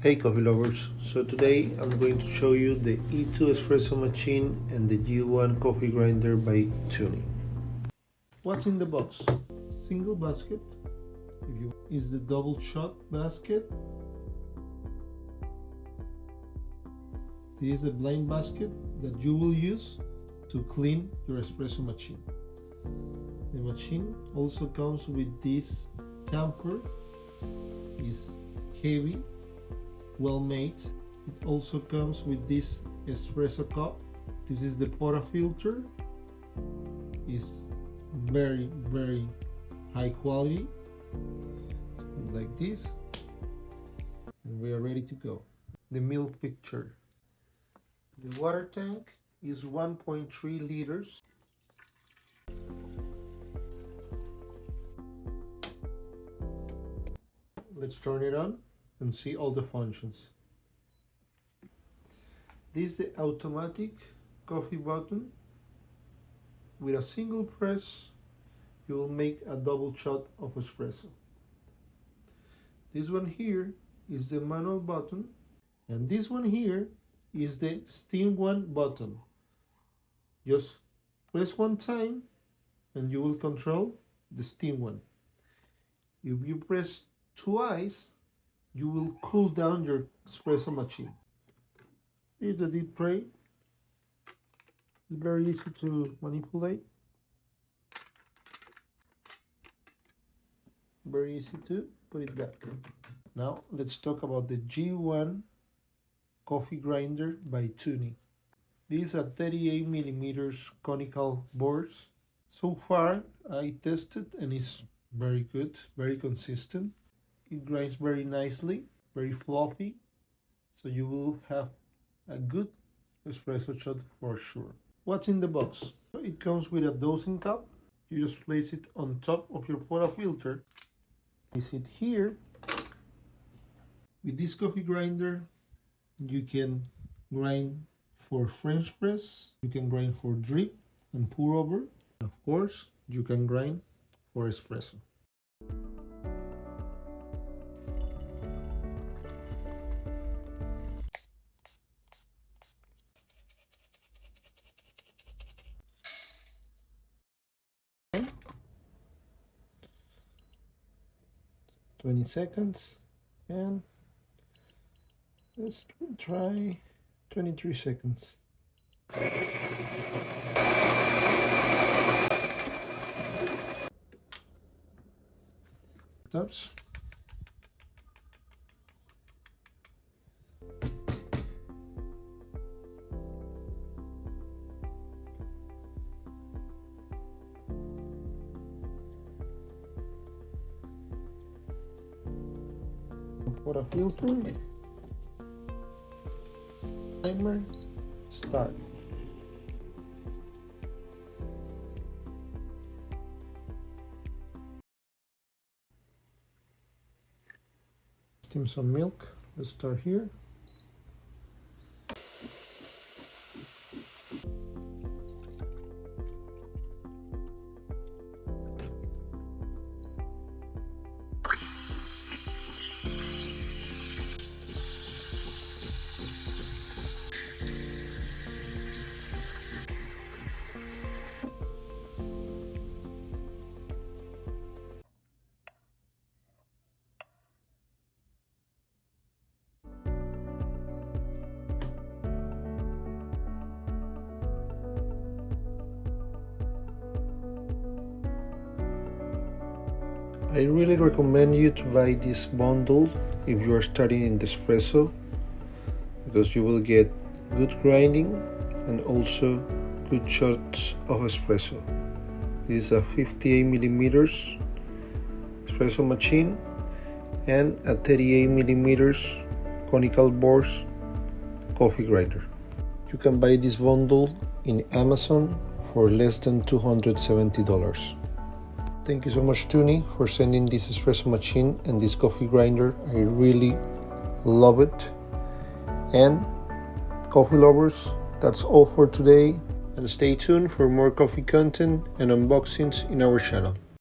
Hey coffee lovers, so today I'm going to show you the E2 espresso machine and the G1 coffee grinder by Tuni. What's in the box? Single basket is the double shot basket. This is a blind basket that you will use to clean your espresso machine. The machine also comes with this tamper. It's heavy, well made. It also comes with this espresso cup. This is the portafilter. It's very high quality. So like this, and we are ready to go. The milk picture. The water tank is 1.3 liters. Let's turn it on and see all the functions. This is the automatic coffee button. With a single press, you will make a double shot of espresso. This one here is the manual button, and this one here is the steam one button. Just press one time and you will control the steam one. If you press twice, you will cool down your espresso machine. This is the deep tray. It's very easy to manipulate. Very easy to put it back. Now let's talk about the G1 coffee grinder by Tuni. These are 38 millimeters conical boards. So far I tested and it's very good, very consistent. It grinds very nicely, very fluffy, so you will have a good espresso shot for sure. What's in the box? It comes with a dosing cup. You just place it on top of your portafilter. Place it here. With this coffee grinder, you can grind for French press, you can grind for drip and pour over. Of course, you can grind for espresso. Okay. 20 seconds and let's try 23 seconds. Stops. Portafilter. Timer, start. Steam some milk. Let's start here. I really recommend you to buy this bundle if you are starting in the espresso, because you will get good grinding and also good shots of espresso. This is a 58 millimeters espresso machine and a 38 millimeters conical boards coffee grinder. You can buy this bundle in Amazon for less than $270. Thank you so much, Tuni, for sending this espresso machine and this coffee grinder. I really love it. And coffee lovers, that's all for today. And stay tuned for more coffee content and unboxings in our channel.